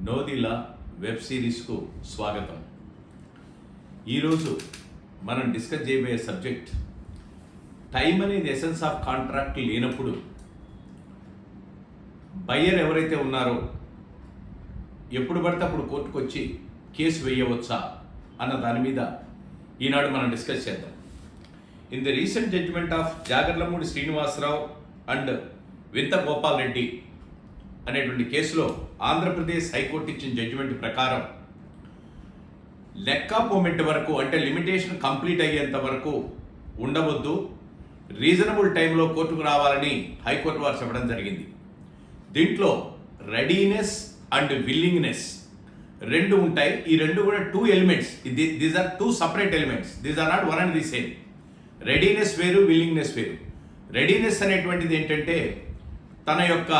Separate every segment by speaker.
Speaker 1: Know the law web సిరీస్కు స్వాగతం. ఈరోజు మనం డిస్కస్ చేయబోయే సబ్జెక్ట్ టైం అనేది ఎసెన్స్ ఆఫ్ కాంట్రాక్ట్ లేనప్పుడు బయ్యర్ ఎవరైతే ఉన్నారో ఎప్పుడు పడితే అప్పుడు కోర్టుకు వచ్చి కేసు వేయవచ్చా అన్న దాని మీద ఈనాడు మనం డిస్కస్ చేద్దాం. In the recent judgment of Jagarlamudi Srinivasarao and Vinta Gopal Reddy అనేటువంటి కేసులో ఆంధ్రప్రదేశ్ హైకోర్టు ఇచ్చిన జడ్జిమెంట్ ప్రకారం లెక్క మూమెంట్ వరకు అంటే లిమిటేషన్ కంప్లీట్ అయ్యేంత వరకు ఉండవద్దు, రీజనబుల్ టైంలో కోర్టుకు రావాలని హైకోర్టు వారు చెప్పడం జరిగింది. దీంట్లో రెడీనెస్ అండ్ విల్లింగ్నెస్ రెండు ఉంటాయి. ఈ రెండు కూడా two elements, these are two separate elements, these are not one and the same. Readiness వేరు, విల్లింగ్నెస్ వేరు. రెడీనెస్ అనేటువంటిది ఏంటంటే తన యొక్క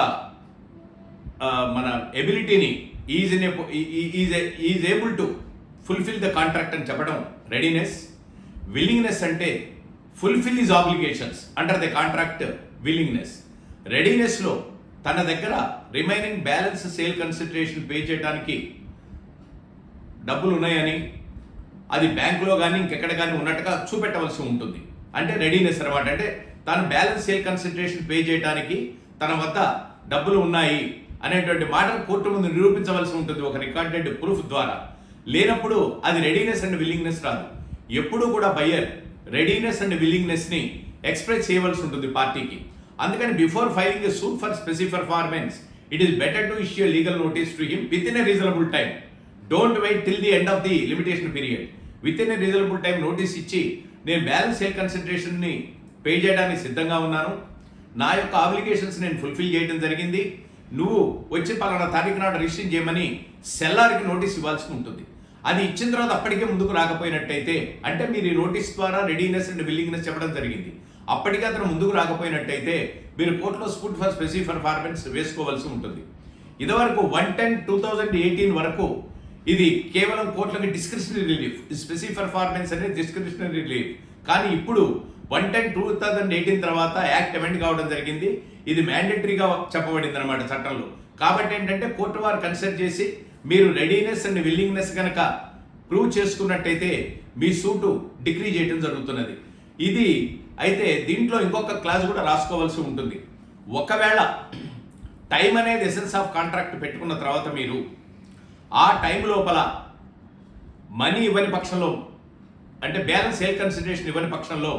Speaker 1: మన ఎబిలిటీని is able to fulfil the contract అని చెప్పడం రెడీనెస్. విల్లింగ్నెస్ అంటే fulfil is obligations under the contract willingness. రెడీనెస్లో తన దగ్గర remaining balance sale consideration pay చేయడానికి డబ్బులు ఉన్నాయని అది బ్యాంకులో కానీ ఇంకెక్కడ కానీ ఉన్నట్టుగా చూపెట్టవలసి ఉంటుంది. అంటే రెడీనెస్ అనమాట. అంటే తను బ్యాలెన్స్ సేల్ కన్సిడరేషన్ పే చేయడానికి తన వద్ద డబ్బులు ఉన్నాయి అనేటువంటి మాటను కోర్టు ముందు నిరూపించవలసి ఉంటుంది ఒక రికార్డెడ్ ప్రూఫ్ ద్వారా. లేనప్పుడు అది రెడీనెస్ అండ్ విల్లింగ్నెస్ రాదు. ఎప్పుడూ కూడా బయ్యర్ రెడీనెస్ అండ్ విల్లింగ్నెస్ని ఎక్స్ప్రెస్ చేయవలసి ఉంటుంది పార్టీకి. అందుకని before filing a suit for specific performance it is better to issue legal notice to him within a reasonable time. Don't wait till the end of the limitation period. Within a reasonable time notice ఇచ్చి నేను balance sale కన్సిడరేషన్ని pay చేయడానికి సిద్ధంగా ఉన్నాను, నా యొక్క obligations నేను fulfil చేయడం జరిగింది, నువ్వు వచ్చి పలానా తారీఖు నాడు రిజిస్టర్ చేయమని సెల్లార్కి నోటీస్ ఇవ్వాల్సి ఉంటుంది. అది ఇచ్చిన తర్వాత అప్పటికే ముందుకు రాకపోయినట్టయితే, అంటే మీరు ఈ నోటీస్ ద్వారా రెడీనెస్ అండ్ విల్లింగ్నెస్ చెప్పడం జరిగింది, అప్పటికే అతను ముందుకు రాకపోయినట్టయితే మీరు కోర్టులో సూట్ ఫర్ స్పెసిఫిక్ పర్ఫార్మెన్స్ వేసుకోవాల్సి ఉంటుంది. ఇదివరకు 1/10/2018 వరకు ఇది కేవలం కోర్టులకి డిస్క్రిషనరీ రిలీఫ్, స్పెసిఫిక్ పర్ఫార్మెన్స్ అనేది డిస్క్రిషనరీ రిలీఫ్. కానీ ఇప్పుడు 1/10/2018 తర్వాత యాక్ట్ అమెండ్ కావడం జరిగింది. ఇది మ్యాండేటరీగా చెప్పబడింది అనమాట చట్టంలో. కాబట్టి ఏంటంటే కోర్టు వారు కన్సిడర్ చేసి మీరు రెడీనెస్ అండ్ విల్లింగ్నెస్ కనుక ప్రూవ్ చేసుకున్నట్టయితే మీ సూటు డిగ్రీ చేయడం జరుగుతున్నది. ఇది అయితే దీంట్లో ఇంకొక క్లాజ్ కూడా రాసుకోవాల్సి ఉంటుంది. ఒకవేళ టైం అనేది ఎసెన్స్ ఆఫ్ కాంట్రాక్ట్ పెట్టుకున్న తర్వాత మీరు ఆ టైం లోపల మనీ ఇవ్వని పక్షంలో, అంటే బ్యాలెన్స్ సేల్ కన్సిడరేషన్ ఇవ్వని పక్షంలో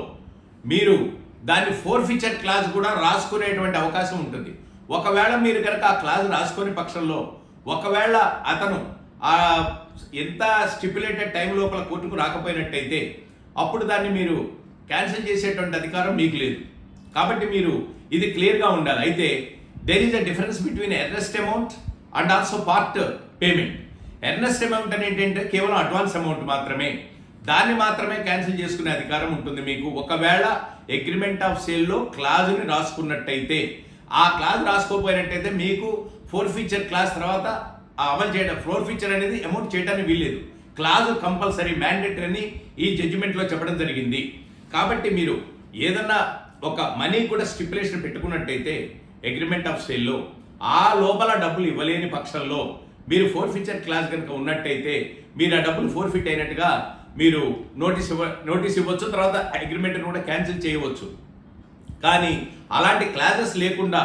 Speaker 1: మీరు దాన్ని ఫోర్ఫీచర్ క్లాజ్ కూడా రాసుకునేటువంటి అవకాశం ఉంటుంది. ఒకవేళ మీరు కనుక ఆ క్లాజ్ రాసుకునే పక్షంలో, ఒకవేళ అతను ఆ ఎంత స్టిపులేటెడ్ టైం లోపల కోర్టుకు రాకపోయినట్టయితే అప్పుడు దాన్ని మీరు క్యాన్సిల్ చేసేటువంటి అధికారం మీకు లేదు. కాబట్టి మీరు ఇది క్లియర్గా ఉండాలి. అయితే there is a difference between earnest amount and also part payment. Earnest amount అని ఏంటంటే కేవలం అడ్వాన్స్ అమౌంట్ మాత్రమే, దాన్ని మాత్రమే క్యాన్సిల్ చేసుకునే అధికారం ఉంటుంది మీకు. ఒకవేళ అగ్రిమెంట్ ఆఫ్ సేల్లో క్లాజ్ని రాసుకున్నట్టయితే, ఆ క్లాజ్ రాసుకోపోయినట్టయితే మీకు ఫోర్ఫీచర్ క్లాజ్ తర్వాత అమలు చేయడం, ఫోర్ఫీచర్ అనేది అమౌంట్ చేయడానికి వీల్లేదు. క్లాజ్ కంపల్సరీ మ్యాండేటరీ అని ఈ జడ్జిమెంట్లో చెప్పడం జరిగింది. కాబట్టి మీరు ఏదన్నా ఒక మనీ కూడా స్టిపులేషన్ పెట్టుకున్నట్టయితే అగ్రిమెంట్ ఆఫ్ సేల్లో ఆ లోపల డబ్బులు ఇవ్వలేని పక్షంలో మీరు క్లాజ్ కనుక ఉన్నట్టయితే మీరు ఆ డబ్బులు ఫోర్ఫిట్ అయినట్టుగా మీరు నోటీస్ ఇవ్వచ్చు, తర్వాత అగ్రిమెంట్ని కూడా క్యాన్సిల్ చేయవచ్చు. కానీ అలాంటి క్లాజెస్ లేకుండా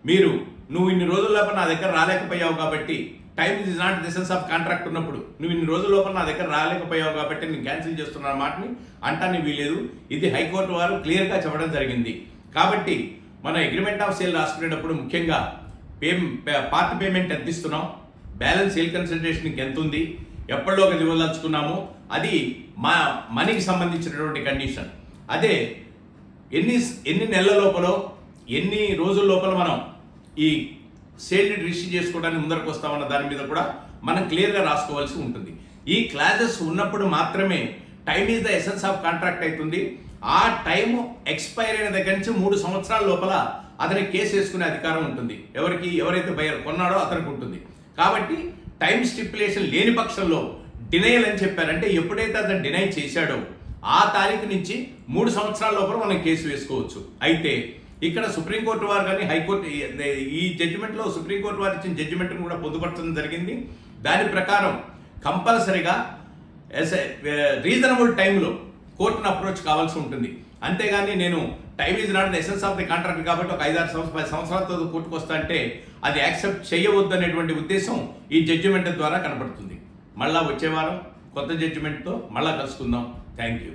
Speaker 1: మీరు నువ్వు ఇన్ని రోజుల లోపల నా దగ్గర రాలేకపోయావు కాబట్టి, time is not the essence of contract ఉన్నప్పుడు నువ్వు ఇన్ని రోజుల లోపల నా దగ్గర రాలేకపోయావు కాబట్టి నేను క్యాన్సిల్ చేస్తున్న మాటని అంటాన్ని వీలేదు. ఇది హైకోర్టు వారు క్లియర్గా చెప్పడం జరిగింది. కాబట్టి మన అగ్రిమెంట్ ఆఫ్ సేల్ రాసుకునేటప్పుడు ముఖ్యంగా పార్ట్ పేమెంట్ ఎంత ఇస్తున్నాం, బ్యాలెన్స్ సేల్ కన్సిడరేషన్కి ఎంత ఉంది, ఎప్పటిలోకి ఇవ్వదలుచుకున్నాము, అది మా మనీకి సంబంధించినటువంటి కండిషన్. అదే ఎన్ని నెలల లోపల, ఎన్ని రోజుల లోపల మనం ఈ సేల్ని రిజిస్టర్ చేసుకోవడానికి ముందరకు వస్తామన్న దాని మీద కూడా మనం క్లియర్గా రాసుకోవాల్సి ఉంటుంది. ఈ క్లాజెస్ ఉన్నప్పుడు మాత్రమే time is the essence of contract అవుతుంది. ఆ టైము ఎక్స్పైర్ అయిన దగ్గర నుంచి 3 సంవత్సరాల లోపల అతనికి కేసు వేసుకునే అధికారం ఉంటుంది. ఎవరైతే బయర్ కొన్నాడో అతనికి ఉంటుంది. కాబట్టి టైం స్టిపులేషన్ లేని పక్షంలో డినైల్ అని చెప్పారంటే ఎప్పుడైతే అతను డినై చేశాడో ఆ తారీఖు నుంచి 3 సంవత్సరాల లోపల మనం కేసు వేసుకోవచ్చు. అయితే ఇక్కడ సుప్రీంకోర్టు వారు కానీ హైకోర్టు ఈ జడ్జిమెంట్లో సుప్రీంకోర్టు వారు ఇచ్చిన జడ్జిమెంట్ను కూడా పొందుపరచడం జరిగింది. దాని ప్రకారం కంపల్సరీగా రీజనబుల్ టైంలో కోర్టును అప్రోచ్ కావాల్సి ఉంటుంది. అంతేగాని నేను time is not the essence of the contract కాబట్టి ఒక 5-6 సంవత్సరాలతో కోర్టుకు వస్తా అంటే అది యాక్సెప్ట్ చేయవద్దు అనేటువంటి ఉద్దేశం ఈ జడ్జిమెంట్ ద్వారా కనపడుతుంది. మళ్ళా వచ్చే వారం కొత్త జడ్జిమెంట్తో మళ్ళా కలుసుకుందాం. Thank you.